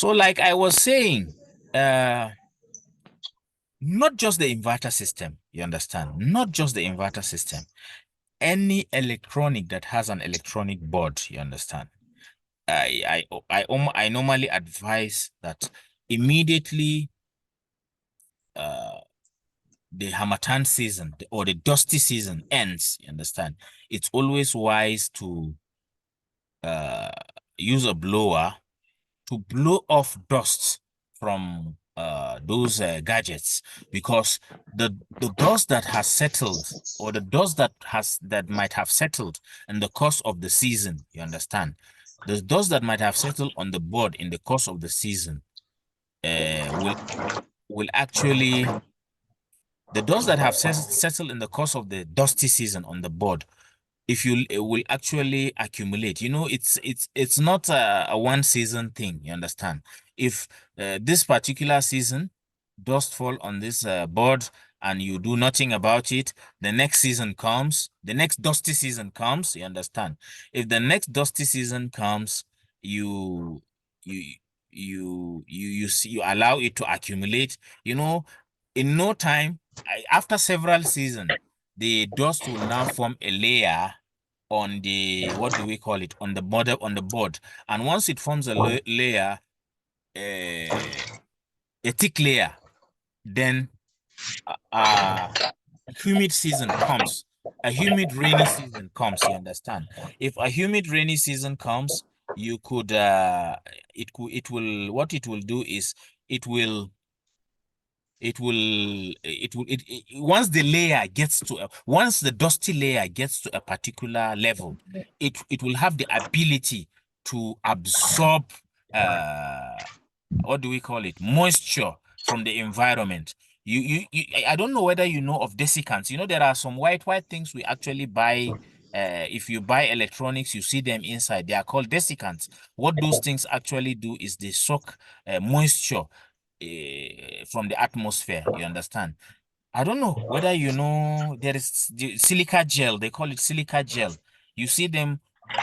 So like I was saying, not just the inverter system, you understand? Not just the inverter system. Any electronic that has an electronic board, you understand? I normally advise that immediately the harmattan season or the dusty season ends, you understand? It's always wise to use a blower to blow off dust from those gadgets, because the dust that has settled, or the dust that might have settled in the course of the season, you understand, the dust that might have settled on the board in the course of the season will actually, the dust that have settled in the course of the dusty season on the board, if you it will actually accumulate. It's not a one season thing, you understand? If this particular season dust fall on this board and you do nothing about it, the next season comes, the next dusty season comes, you understand? If the next dusty season comes, you you you allow it to accumulate, in no time, after several seasons, the dust will now form a layer on the, what do we call it, on the border, on the board. And once it forms a layer, a thick layer, then humid season comes. A humid rainy season comes, you understand? If a humid rainy season comes, you could it will, what it will do is, it will once the layer gets to once the dusty layer gets to a particular level, it will have the ability to absorb what do we call it, moisture from the environment. I don't know whether you know of desiccants. There are some white things we actually buy. If you buy electronics, you see them inside. They are called desiccants. What those things actually do is they soak moisture from the atmosphere, you understand? I don't know whether you know, there is the silica gel, they call it silica gel. You see them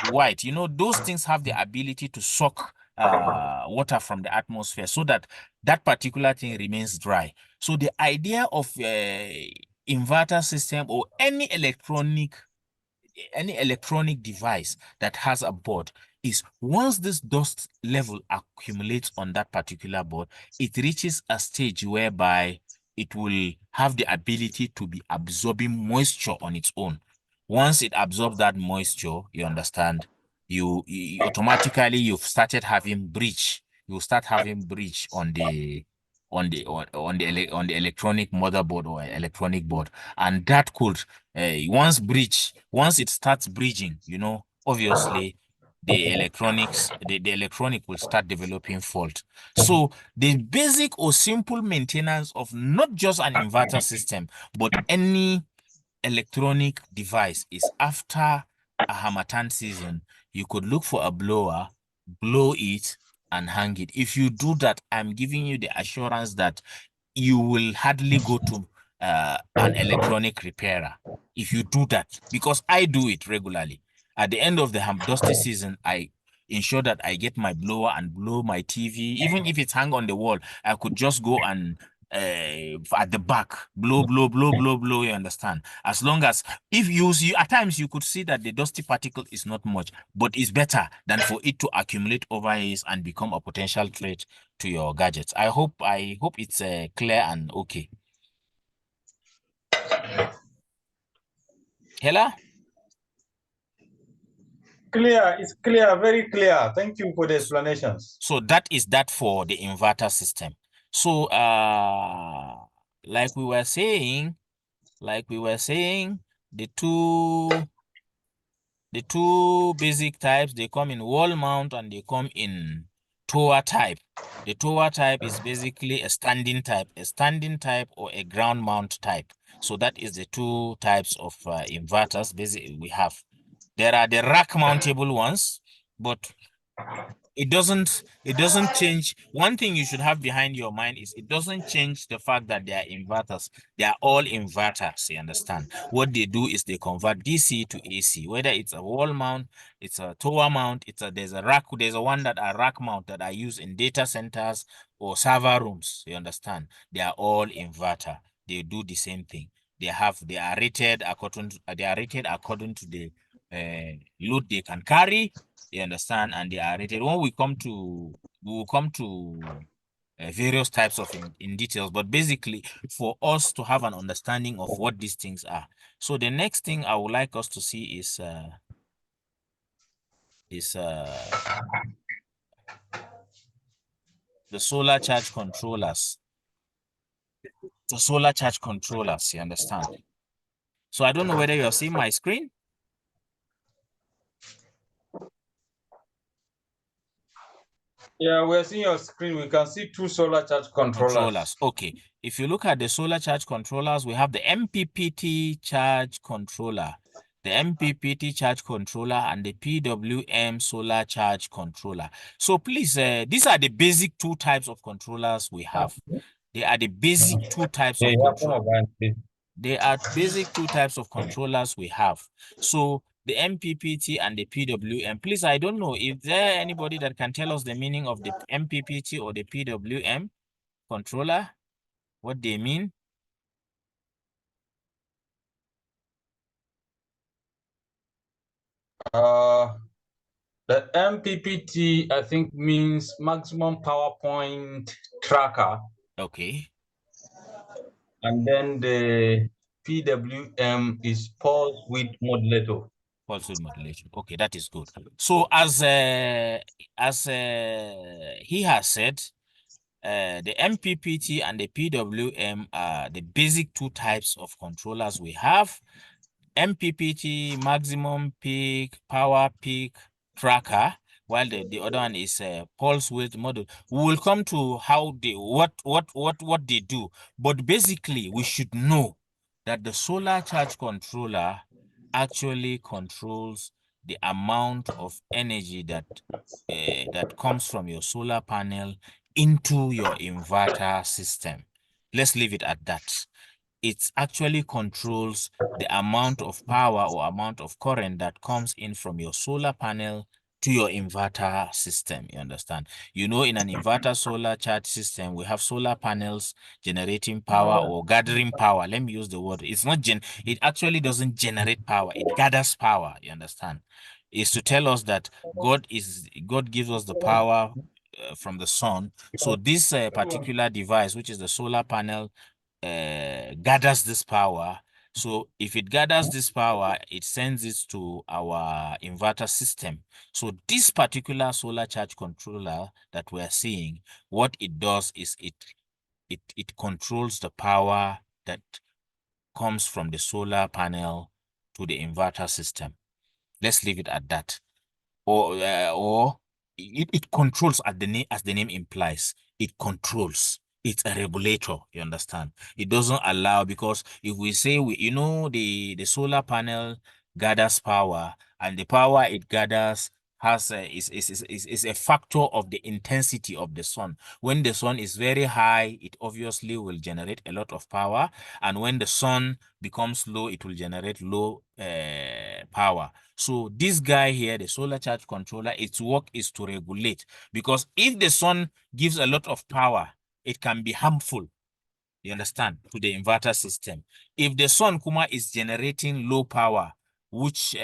white. Those things have the ability to suck water from the atmosphere so that that particular thing remains dry. So the idea of inverter system or any electronic device that has a board is, once this dust level accumulates on that particular board, it reaches a stage whereby it will have the ability to be absorbing moisture on its own. Once it absorbs that moisture, you understand, you automatically, you've started having breach. You start having breach on the electronic motherboard or electronic board, and that could once it starts breaching, obviously the electronic will start developing fault. So the basic or simple maintenance of not just an inverter system, but any electronic device is, after a harmattan season, you could look for a blower, blow it, and hang it. If you do that, I'm giving you the assurance that you will hardly go to an electronic repairer if you do that, because I do it regularly. At the end of the dusty season, I ensure that I get my blower and blow my TV. Even if it's hung on the wall, I could just go and at the back, blow, blow, blow, blow, blow, you understand? As long as, if you see, at times you could see that the dusty particle is not much, but it's better than for it to accumulate over years and become a potential threat to your gadgets. I hope it's clear and okay. Hela? Clear, it's clear, very clear. Thank you for the explanations. So that is that for the inverter system. So like we were saying, the two basic types, they come in wall mount and they come in tower type. The tower type is basically a standing type or a ground mount type. So that is the two types of inverters basically we have. There are the rack mountable ones, but it doesn't change. One thing you should have behind your mind is it doesn't change the fact that they are inverters. They are all inverters, you understand. What they do is they convert DC to AC, whether it's a wall mount, it's a tower mount, there's a rack, there's a one that are rack mount that are used in data centers or server rooms, you understand. They are all inverter. They do the same thing. They are rated according to the load they can carry, you understand, and they are rated. When we will come to various types of in details, but basically for us to have an understanding of what these things are. So the next thing I would like us to see is the solar charge controllers. The solar charge controllers, you understand. So I don't know whether you're seeing my screen. Yeah, we're seeing your screen. We can see two solar charge controllers. Okay. If you look at the solar charge controllers, we have the MPPT charge controller, the MPPT charge controller, and the PWM solar charge controller. So please, these are the basic two types of controllers we have. They are the basic two types Yeah, of you have some control. of that. They are basic two types of controllers we have. So the MPPT and the PWM. Please, I don't know if there anybody that can tell us the meaning of the MPPT or the PWM controller, what they mean. The MPPT, I think, means maximum power point tracker. Okay. And then the PWM is pulse width modulator. Pulse width modulation. Okay, that is good. So as he has said, the MPPT and the PWM are the basic two types of controllers we have. MPPT, maximum peak power peak tracker, while the other one is a pulse width model. We will come to how they what they do, but basically we should know that the solar charge controller actually controls the amount of energy that comes from your solar panel into your inverter system. Let's leave it at that. It actually controls the amount of power or amount of current that comes in from your solar panel to your inverter system. You understand? You know, in an inverter solar charge system, we have solar panels generating power or gathering power. Let me use the word. It's not it actually doesn't generate power. It gathers power. You understand? Is to tell us that God gives us the power from the sun. So this particular device, which is the solar panel, gathers this power. So if it gathers this power, it sends it to our inverter system. So this particular solar charge controller that we're seeing, what it does is it controls the power that comes from the solar panel to the inverter system. Let's leave it at that. Or it controls as the name implies. It controls. It's a regulator. You understand? It doesn't allow, because if we say the solar panel gathers power, and the power it gathers is a factor of the intensity of the sun. When the sun is very high, it obviously will generate a lot of power, and when the sun becomes low, it will generate low power. So this guy here, the solar charge controller, its work is to regulate, because if the sun gives a lot of power, it can be harmful, you understand, to the inverter system. If the sun kuma is generating low power, which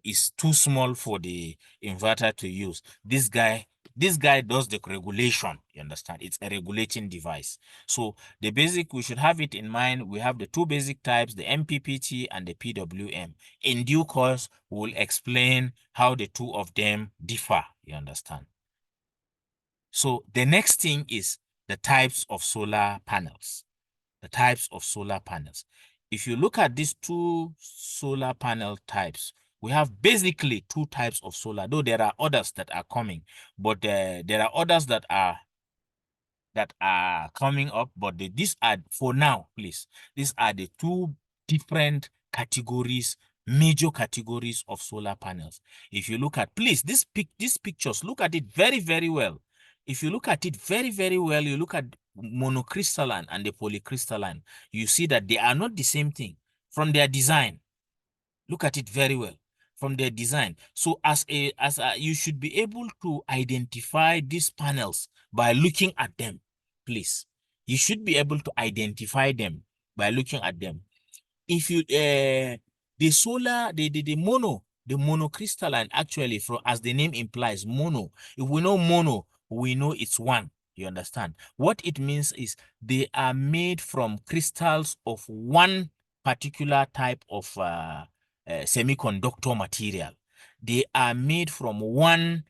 is too small for the inverter to use, this guy does the regulation. You understand? It's a regulating device. So we should have it in mind. We have the two basic types, the MPPT and the PWM. In due course, we'll explain how the two of them differ. You understand? So the next thing is the types of solar panels. The types of solar panels. If you look at these two solar panel types, we have basically two types of solar, though there are others that are coming, but there are others that are coming up, but these are, for now, please, these are the two different categories major categories of solar panels. If you look at, please, these pictures, look at it very, very well. If you look at it very, very well, you look at monocrystalline and the polycrystalline, you see that they are not the same thing from their design. Look at it very well from their design. So you should be able to identify these panels by looking at them, please. You should be able to identify them by looking at them. If you the solar the monocrystalline, actually, from as the name implies, mono, if we know mono, we know it's one. You understand what it means is they are made from crystals of one particular type of semiconductor material. They are made from one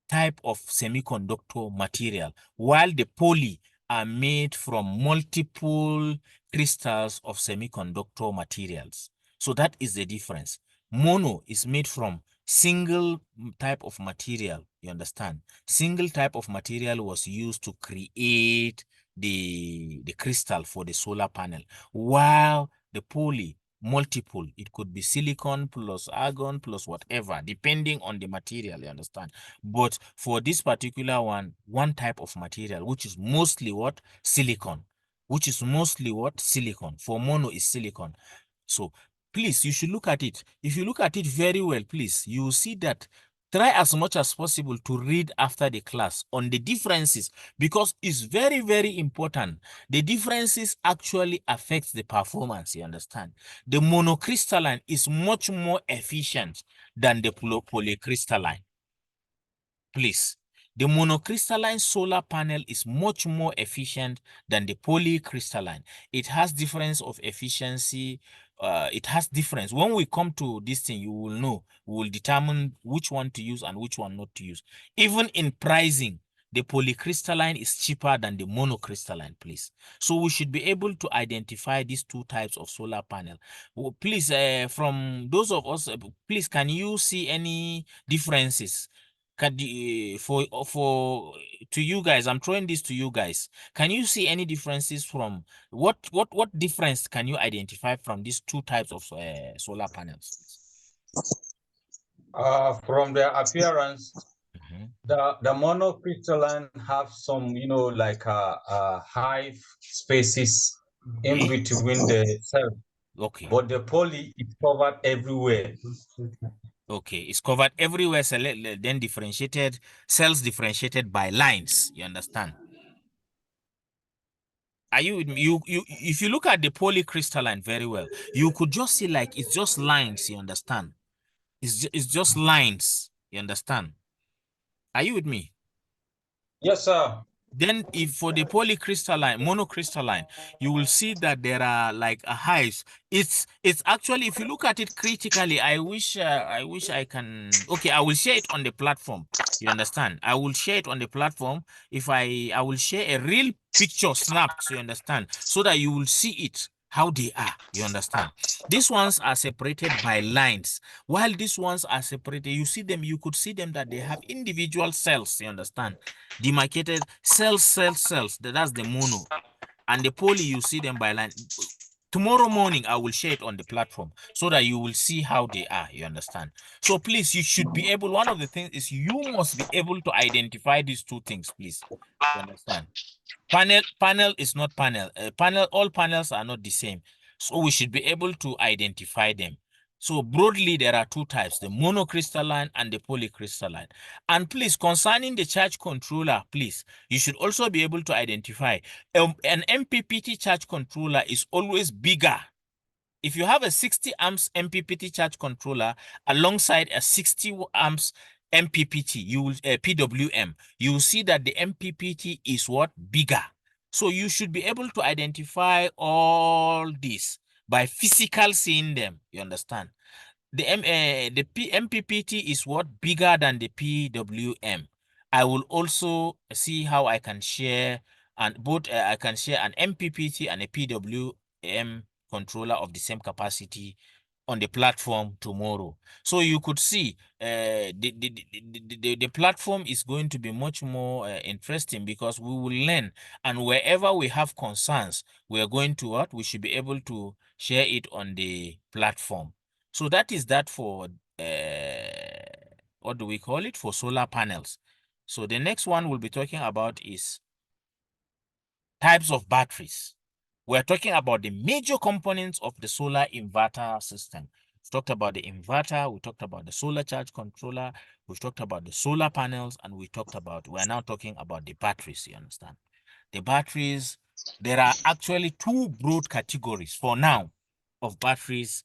type of semiconductor material, while the poly are made from multiple crystals of semiconductor materials. So that is the difference. Mono is made from single type of material, you understand? Single type of material was used to create the crystal for the solar panel, while the poly, multiple, it could be silicon plus argon plus whatever, depending on the material, you understand? But for this particular one type of material, which is mostly what? Silicon. Which is mostly what? Silicon. For mono is silicon. So please, you should look at it. If you look at it very well, please, you will see that try as much as possible to read after the class on the differences, because it's very, very important. The differences actually affect the performance, you understand? The monocrystalline is much more efficient than the polycrystalline. Please, the monocrystalline solar panel is much more efficient than the polycrystalline. It has difference of efficiency. It has difference. When we come to this thing, you will know. We will determine which one to use and which one not to use. Even in pricing, the polycrystalline is cheaper than the monocrystalline, please. So we should be able to identify these two types of solar panel. Well, please, from those of us, please, can you see any differences? For to you guys, I'm throwing this to you guys. Can you see any differences from what difference can you identify from these two types of solar panels? From their appearance, the monocrystalline have some, like hive spaces in between the cells. Okay. But the poly is covered everywhere. Okay, it's covered everywhere, so then differentiated, cells differentiated by lines, you understand? Are you with me? If you look at the polycrystalline very well, you could just see like it's just lines, you understand? It's just lines, you understand? Are you with me? Yes, sir. Then if for the polycrystalline, monocrystalline, you will see that there are like a hives. It's actually, if you look at it critically, I wish I can. Okay, I will share it on the platform. You understand? I will share it on the platform. If I will share a real picture snapped, so you understand, so that you will see it how they are. You understand? These ones are separated by lines, while these ones are separated. You see them. You could see them that they have individual cells. You understand? Demarcated cells. That's the mono. And the poly, you see them by line. Tomorrow morning, I will share it on the platform so that you will see how they are. You understand? So please, you should be able, one of the things is you must be able to identify these two things, please. You understand? Panel is not panel. All panels are not the same. So we should be able to identify them. So broadly, there are two types, the monocrystalline and the polycrystalline. And please, concerning the charge controller, please, you should also be able to identify an MPPT charge controller is always bigger. If you have a 60 amps MPPT charge controller alongside a 60 amps MPPT, PWM, you will see that the MPPT is what? Bigger. So you should be able to identify all this by physical seeing them. You understand? The MPPT is what? Bigger than the PWM. I will also see how I can share, and both I can share an MPPT and a PWM controller of the same capacity on the platform tomorrow. So you could see the platform is going to be much more interesting, because we will learn, and wherever we have concerns, we are going to what? We should be able to share it on the platform. So that is that for what do we call it, for solar panels. So the next one we'll be talking about is types of batteries. We're talking about the major components of the solar inverter system. We've talked about the inverter, we talked about the solar charge controller, we've talked about the solar panels, and we're now talking about the batteries, you understand? The batteries, there are actually two broad categories for now of batteries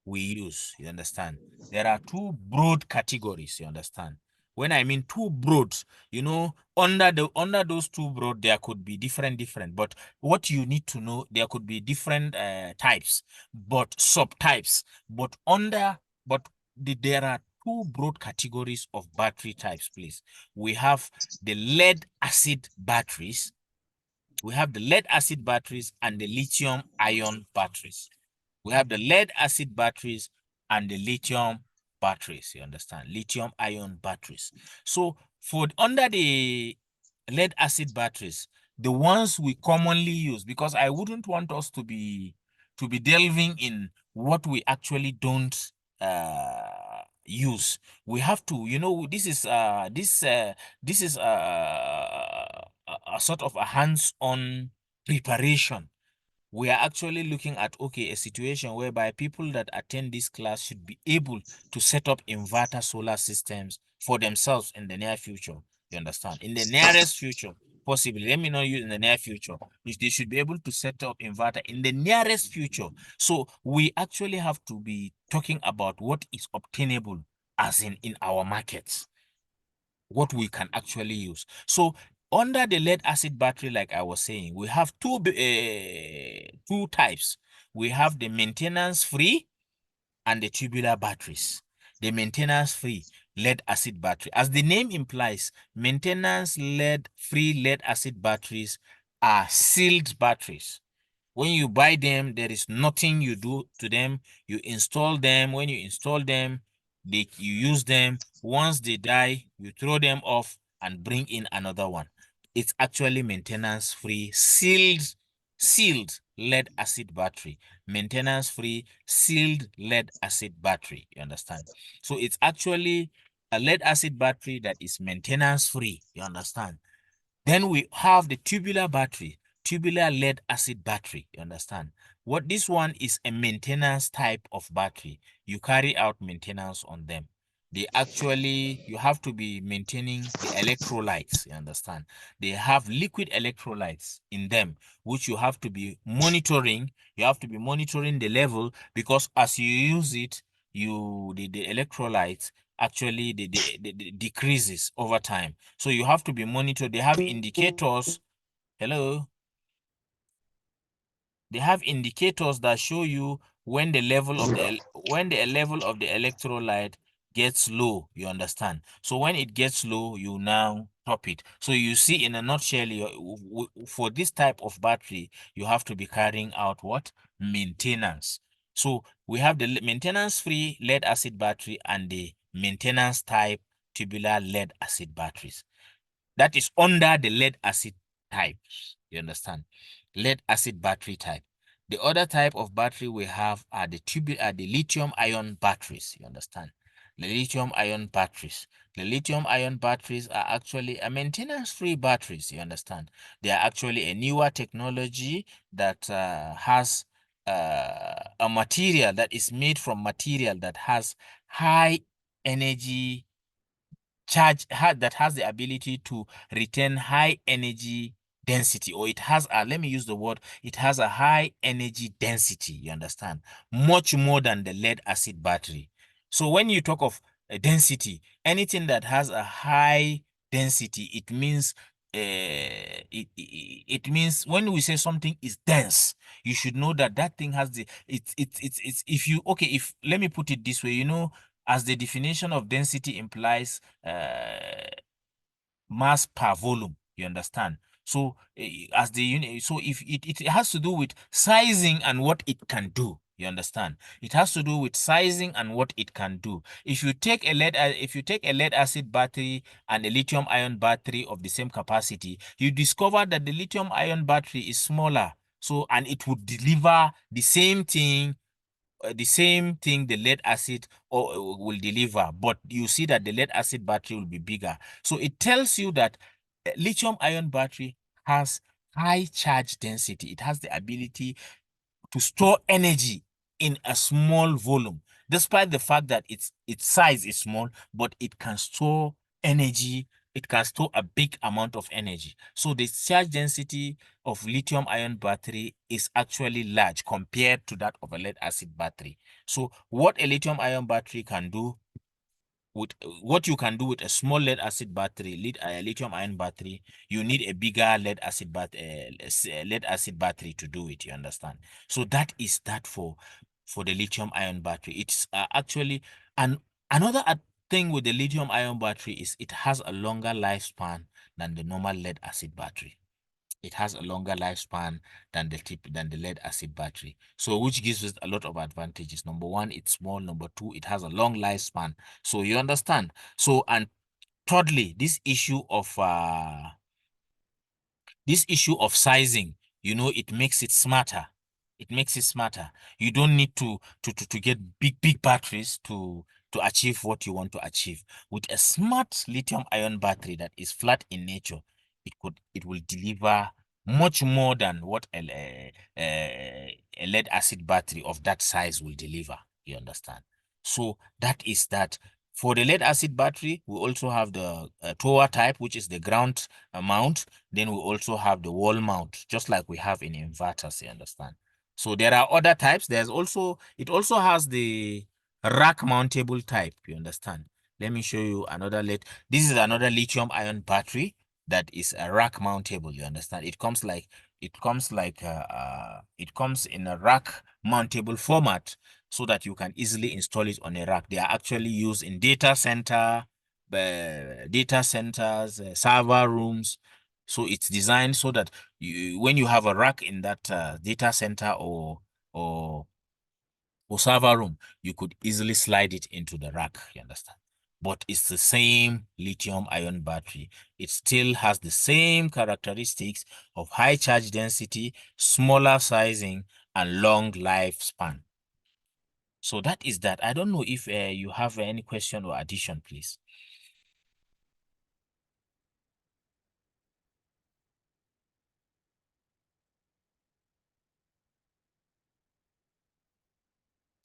we use, you understand? There are two broad categories, you understand? When I mean two broad, under those two broad, there could be different, but what you need to know, there could be different types, but subtypes, there are two broad categories of battery types, please. We have the lead acid batteries, and the lithium ion batteries. We have the lead acid batteries and the lithium batteries, you understand? Lithium ion batteries. So for under the lead acid batteries, the ones we commonly use, because I wouldn't want us to be delving in what we actually don't use. We have to, this is a sort of a hands-on preparation. We are actually looking at, okay, a situation whereby people that attend this class should be able to set up inverter solar systems for themselves in the near future. You understand? In the nearest future, possibly. Let me know you in the near future. They should be able to set up inverter in the nearest future. So we actually have to be talking about what is obtainable as in our markets, what we can actually use. So under the lead acid battery, like I was saying, we have two types. We have the maintenance free and the tubular batteries. The maintenance free lead acid battery, as the name implies, maintenance lead free lead acid batteries are sealed batteries. When you buy them, there is nothing you do to them. You install them. When you install them, you use them. Once they die, you throw them off and bring in another one. It's actually maintenance free, sealed lead acid battery. Maintenance free, sealed lead acid battery. You understand? So it's actually a lead acid battery that is maintenance free. You understand? Then we have the tubular battery, tubular lead acid battery. You understand? What this one is, a maintenance type of battery. You carry out maintenance on them. You have to be maintaining the electrolytes. You understand? They have liquid electrolytes in them, which you have to be monitoring. You have to be monitoring the level, because as you use it, the electrolytes actually the decreases over time. So you have to be monitored. They have indicators. Hello. They have indicators that show you when the level of the electrolyte gets low. You understand? So when it gets low, you now top it. So you see, in a nutshell, for this type of battery, you have to be carrying out what? Maintenance. So we have the maintenance-free lead acid battery and the maintenance type tubular lead acid batteries. That is under the lead acid type. You understand? Lead acid battery type. The other type of battery we have are the lithium ion batteries. You understand? The lithium ion batteries. The lithium ion batteries are actually a maintenance-free batteries. You understand? They are actually a newer technology that has a material that is made from material that has high energy that has the ability to retain high energy density, or it has a, let me use the word, it has a high energy density. You understand? Much more than the lead acid battery. So when you talk of density, anything that has a high density, it means it means when we say something is dense, you should know that that thing has it's if you, okay, if, let me put it this way, as the definition of density implies, mass per volume. You understand? So as the unit, so if it has to do with sizing and what it can do. You understand? It has to do with sizing and what it can do. If you take a lead acid battery and a lithium ion battery of the same capacity, you discover that the lithium ion battery is smaller. So, and it would deliver the same thing the same thing the lead acid will deliver, but you see that the lead acid battery will be bigger. So it tells you that lithium ion battery has high charge density. It has the ability to store energy in a small volume, despite the fact that its size is small, but it can store energy. It can store a big amount of energy. So the charge density of lithium ion battery is actually large compared to that of a lead acid battery. So what a lithium ion battery can do with what you can do with a small lead acid battery, lithium ion battery, you need a bigger lead acid battery to do it. You understand? So that is that for the lithium ion battery. It's actually and another thing with the lithium ion battery is it has a longer lifespan than the normal lead acid battery. It has a longer lifespan than the lead acid battery. So which gives us a lot of advantages. Number one, it's small. Number two, it has a long lifespan. So you understand. So and thirdly, this issue of sizing, it makes it smarter. It makes it smarter. You don't need to get big batteries to achieve what you want to achieve. With a smart lithium ion battery that is flat in nature, it will deliver much more than what a lead acid battery of that size will deliver. You understand? So that is that. For the lead acid battery, we also have the tower type, which is the ground mount. Then we also have the wall mount, just like we have in inverters, you understand? So there are other types. It also has the rack mountable type, you understand? Let me show you this is another lithium ion battery that is a rack mountable, you understand? It comes in a rack mountable format so that you can easily install it on a rack. They are actually used in data centers, server rooms. So it's designed so that when you have a rack in that data center or server room, you could easily slide it into the rack, you understand? But it's the same lithium ion battery. It still has the same characteristics of high charge density, smaller sizing, and long lifespan. So that is that. I don't know if you have any question or addition, please.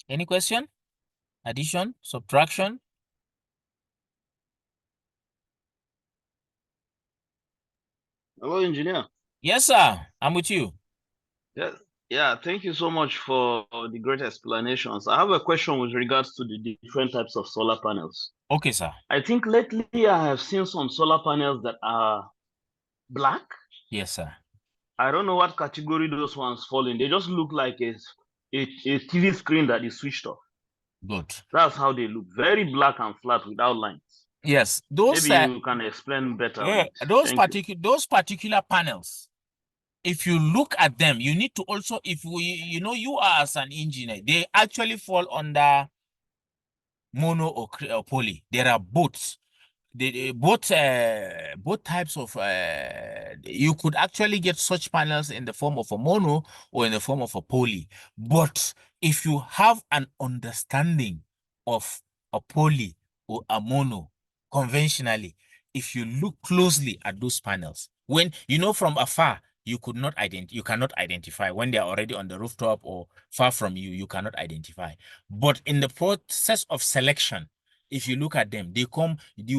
Any question? Addition? Subtraction? Hello, engineer. Yes, sir. I'm with you. Yeah, yeah. Thank you so much for the great explanations. I have a question with regards to the different types of solar panels. Okay, sir. I think lately I have seen some solar panels that are black. Yes, sir. I don't know what category those ones fall in. They just look like a TV screen that is switched off. Good. That's how they look. Very black and flat without lines. Yes, Maybe you can explain better on it. Thank you. those particular panels, if you look at them, you need to also, if you are as an engineer, they actually fall under mono or poly. There are both. Both types of you could actually get such panels in the form of a mono or in the form of a poly. But if you have an understanding of a poly or a mono conventionally, if you look closely at those panels, when from afar, you cannot identify when they are already on the rooftop or far from you, you cannot identify. But in the process of selection, if you look at them, you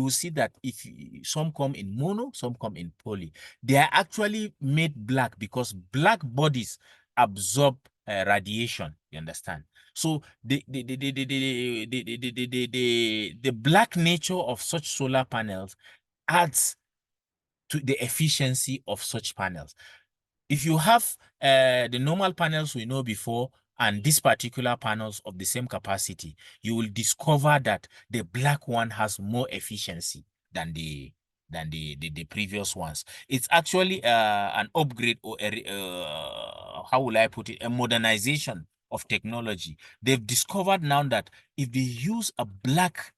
will see that if some come in mono, some come in poly. They are actually made black because black bodies absorb radiation. You understand? So the black nature of such solar panels adds to the efficiency of such panels. If you have the normal panels we know before and these particular panels of the same capacity, you will discover that the black one has more efficiency than the previous ones. It's actually an upgrade or how will I put it, a modernization of technology. They've discovered now that if they use a black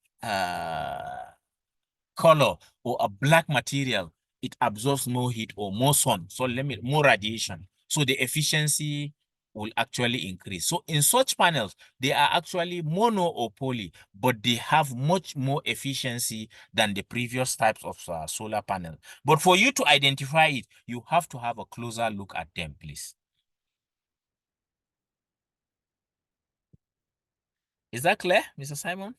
color or a black material, it absorbs more heat or more sun. So more radiation. So the efficiency will actually increase. So in such panels, they are actually mono or poly, but they have much more efficiency than the previous types of solar panel. But for you to identify it, you have to have a closer look at them, please. Is that clear, Mr. Simon?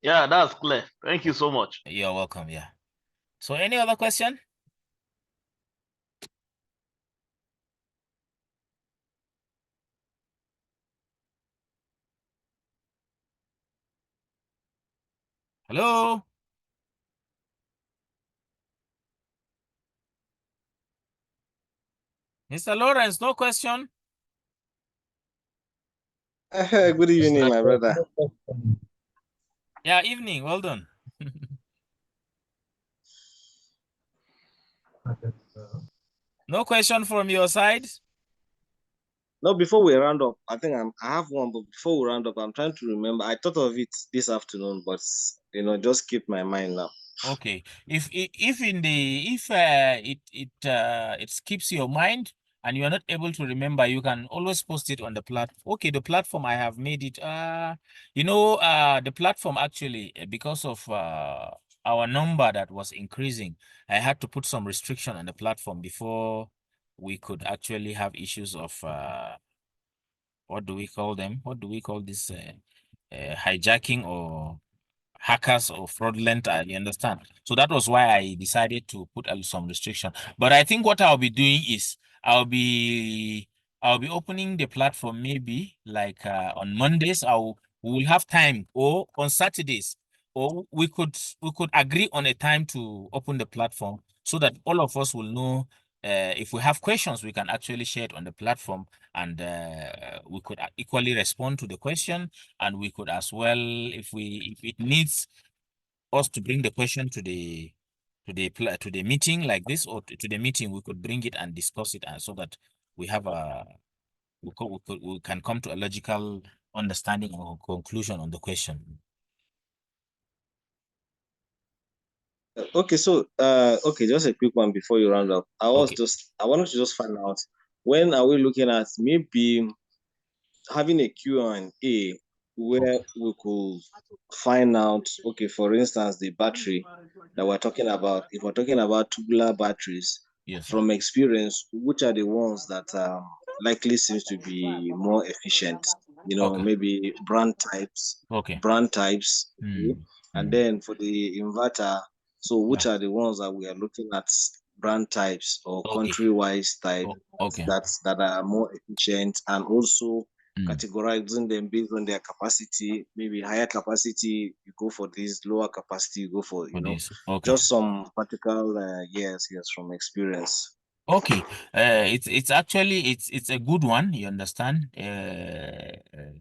Yeah, that's clear. Thank you so much. You're welcome. Yeah. So any other question? Hello? Mr. Lawrence, no question? Good evening, my brother. Yeah, evening. Well done. No question from your side? No, before we round up, I have one, but before we round up, I'm trying to remember. I thought of it this afternoon, but just keep my mind now. Okay. If it skips your mind and you are not able to remember, you can always post it on the platform. Okay, the platform I have made it. The platform actually, because of our number that was increasing, I had to put some restriction on the platform before we could actually have issues of what do we call them? What do we call this? Hijacking or hackers or fraudulent, you understand? So that was why I decided to put some restriction. But I think what I'll be doing is I'll be opening the platform maybe like on Mondays. We will have time, or on Saturdays, or we could agree on a time to open the platform so that all of us will know if we have questions, we can actually share it on the platform, and we could equally respond to the question, and we could as well, if it needs us to bring the question to the meeting like this, or to the meeting, we could bring it and discuss it, and so that we have we can come to a logical understanding or conclusion on the question. Okay, so just a quick one before you round up. I wanted to just find out, when are we looking at maybe having a Q&A where we could find out, okay, for instance, the battery that we're talking about. If we're talking about tubular batteries, Yes, sir. from experience, which are the ones that likely seems to be more efficient? Maybe Okay. brand types, okay? And Mm. then for the inverter, so which Yeah. are the ones that we are looking at, brand types or Okay. country-wise types Okay. that are more efficient, and also Mm. categorizing them based on their capacity. Maybe higher capacity, you go for this; lower capacity, you go for For this. Okay. just some practical. Yes, from experience. Okay. It's actually it's a good one. You understand?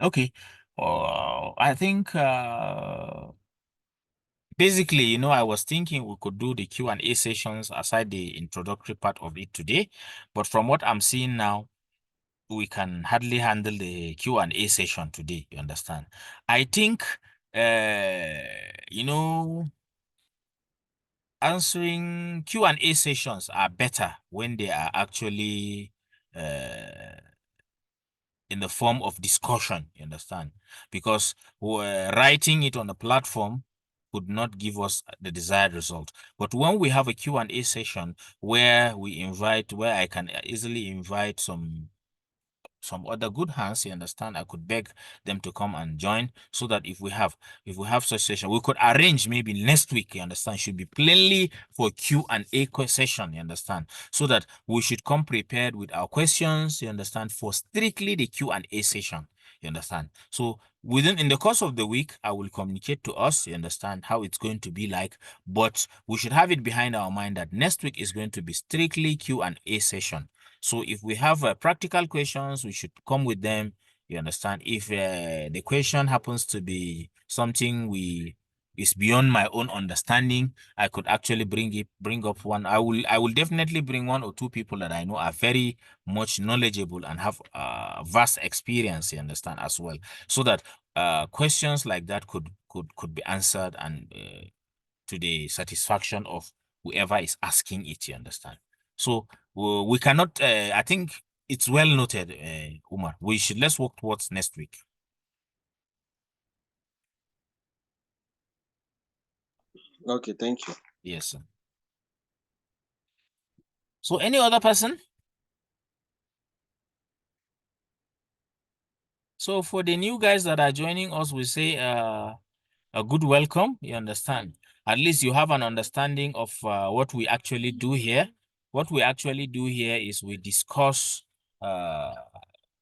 Okay. I think basically, I was thinking we could do the Q&A sessions aside the introductory part of it today, but from what I'm seeing now, we can hardly handle the Q&A session today. You understand? I think, answering Q&A sessions are better when they are actually in the form of discussion, you understand? Because writing it on a platform could not give us the desired result. But when we have a Q&A session where I can easily invite some other good hands, you understand, I could beg them to come and join, so that if we have such session, we could arrange maybe next week, you understand, should be plainly for Q&A session, you understand, so that we should come prepared with our questions, you understand, for strictly the Q&A session, you understand. So in the course of the week, I will communicate to us, you understand, how it's going to be like, but we should have it behind our mind that next week is going to be strictly Q&A session. So if we have practical questions, we should come with them. You understand? If the question happens to be something is beyond my own understanding, I could actually bring up one. I will definitely bring one or two people that I know are very much knowledgeable and have vast experience. You understand, as well, so that questions like that could be answered, and to the satisfaction of whoever is asking it. You understand? So we cannot. I think it's well noted, Umar. Let's work towards next week. Okay, thank you. Yes, sir. So any other person? So for the new guys that are joining us, we say a good welcome. You understand? At least you have an understanding of what we actually do here. What we actually do here is we discuss.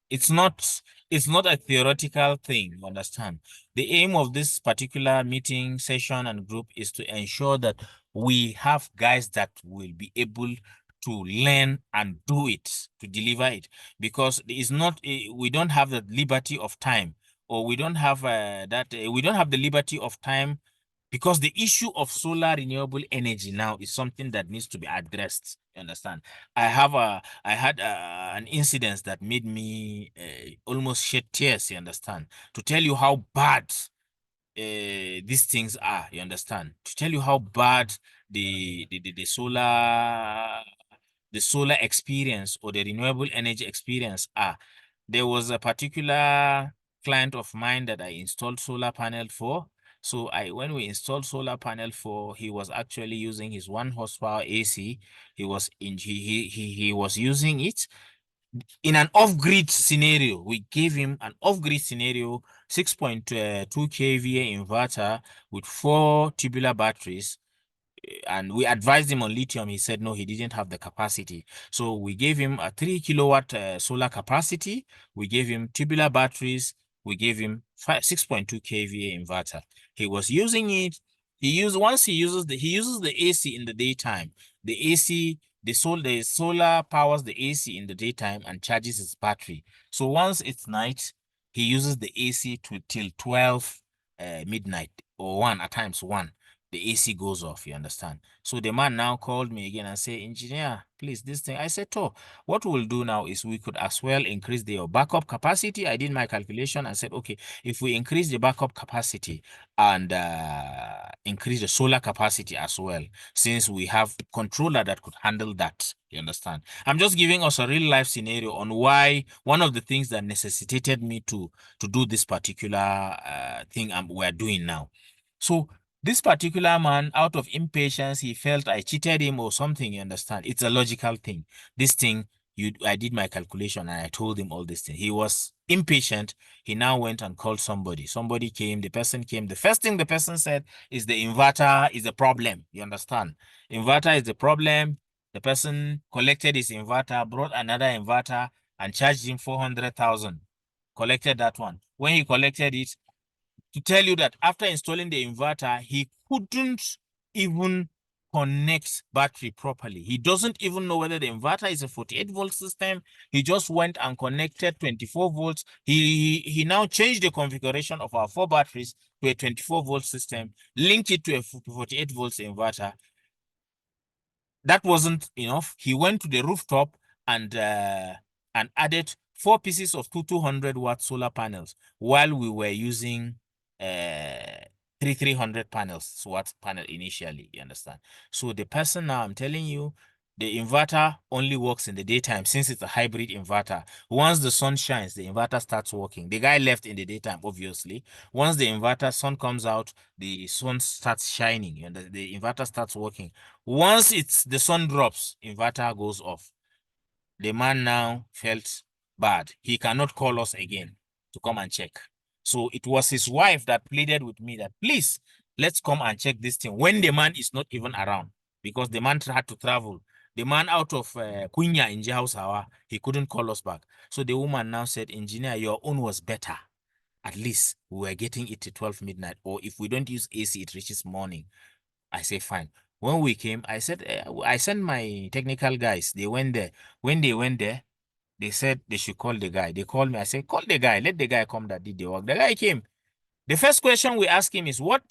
It's not a theoretical thing. You understand? The aim of this particular meeting session and group is to ensure that we have guys that will be able to learn and do it, to deliver it, because it's not we don't have the liberty of time, or we don't have we don't have the liberty of time, because the issue of solar renewable energy now is something that needs to be addressed. You understand? I had an incident that made me almost shed tears. You understand? To tell you how bad these things are. You understand? To tell you how bad the solar experience or the renewable energy experience are. There was a particular client of mine that I installed solar panel for. So when we installed solar panel for, he was actually using his 1 horsepower AC. He was using it in an off-grid scenario. We gave him an off-grid scenario, 6.2 kVA inverter with 4 tubular batteries, and we advised him on lithium. He said no, he didn't have the capacity. So we gave him a 3 kilowatt solar capacity. We gave him tubular batteries. We gave him 6.2 kVA inverter. He was using it. He uses the AC in the daytime. The AC, the solar powers the AC in the daytime and charges his battery. So once it's night, he uses the AC till 12 midnight, or 1 at times 1. The AC goes off, you understand? So the man now called me again and say, engineer, please, this thing. I said, oh, what we'll do now is we could as well increase the backup capacity. I did my calculation and said, okay, if we increase the backup capacity and increase the solar capacity as well, since we have controller that could handle that, you understand? I'm just giving us a real life scenario on why one of the things that necessitated me to do this particular thing we're doing now. So this particular man, out of impatience, he felt I cheated him or something, you understand? It's a logical thing. This thing, I did my calculation and I told him all this thing. He was impatient. He now went and called somebody. Somebody came, the person came. The first thing the person said is the inverter is a problem. You understand? Inverter is the problem. The person collected his inverter, brought another inverter and charged him 400,000. Collected that one. When he collected it, to tell you that after installing the inverter, he couldn't even connect battery properly. He doesn't even know whether the inverter is a 48-volt system. He just went and connected 24 volts. He now changed the configuration of our 4 batteries to a 24-volt system, linked it to a 48 volts inverter. That wasn't enough. He went to the rooftop and added 4 pieces of 200-watt solar panels while we were using 300 panels, watt panel initially, you understand? So the person now, I'm telling you, the inverter only works in the daytime since it's a hybrid inverter. Once the sun shines, the inverter starts working. The guy left in the daytime, obviously. Once the sun comes out, the sun starts shining and the inverter starts working. Once the sun drops, inverter goes off. The man now felt bad. He cannot call us again to come and check. So it was his wife that pleaded with me that, please, let's come and check this thing when the man is not even around, because the man had to travel. The man out of Kunya in Jehausawa, he couldn't call us back. So the woman now said, engineer, your own was better. At least we were getting it to 12 midnight, or if we don't use AC, it reaches morning. I say, fine. When we came, I said, I sent my technical guys. They went there. When they went there, they said they should call the guy. They called me. I said, call the guy. Let the guy come that did the work. The guy came. The first question we asked him is, what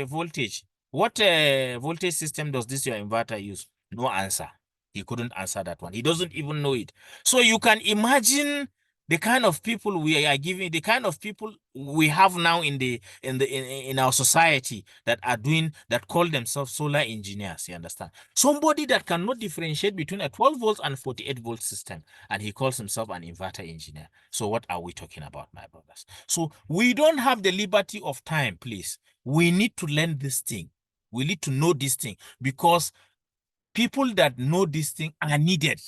voltage? What voltage system does this your inverter use? No answer. He couldn't answer that one. He doesn't even know it. So you can imagine the kind of people we are giving, the kind of people we have now in our society that call themselves solar engineers. You understand? Somebody that cannot differentiate between a 12 volts and 48 volt system, and he calls himself an inverter engineer. So what are we talking about, my brothers? So we don't have the liberty of time, please. We need to learn this thing. We need to know this thing, because people that know this thing are needed.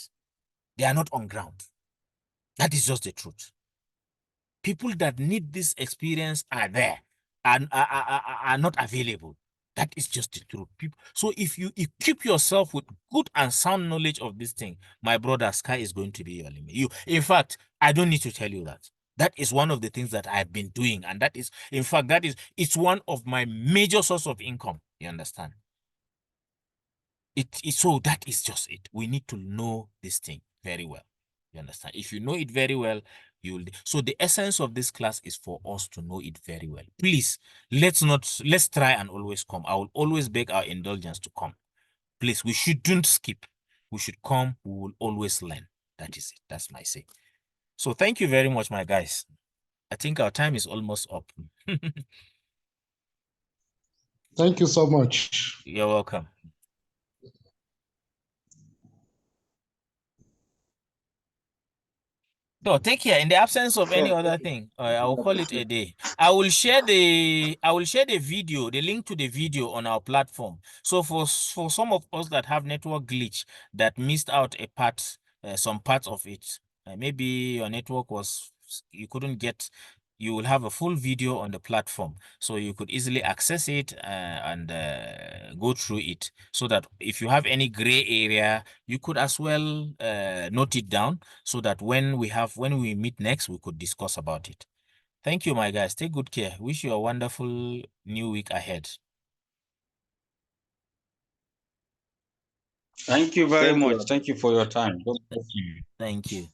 They are not on ground. That is just the truth. People that need this experience are there and are not available. That is just the truth. So if you equip yourself with good and sound knowledge of this thing, my brother, sky is going to be your limit. In fact, I don't need to tell you that. That is one of the things that I've been doing. And that is, in fact, it's one of my major source of income. You understand? So that is just it. We need to know this thing very well. You understand? If you know it very well, so the essence of this class is for us to know it very well. Please, let's try and always come. I will always beg our indulgence to come. Please, we shouldn't skip. We should come. We will always learn. That is it. That's my say. So thank you very much, my guys. I think our time is almost up. Thank you so much. You're welcome. So take care. In the absence of any other thing, I will call it a day. I will share the video, the link to the video on our platform. So for some of us that have network glitch, that missed out a part, some parts of it, maybe your network you couldn't get. You will have a full video on the platform, so you could easily access it and go through it. So that if you have any gray area, you could as well note it down, so that when we meet next, we could discuss about it. Thank you, my guys. Take good care. Wish you a wonderful new week ahead. Thank you very much. Thank you for your time. Thank you.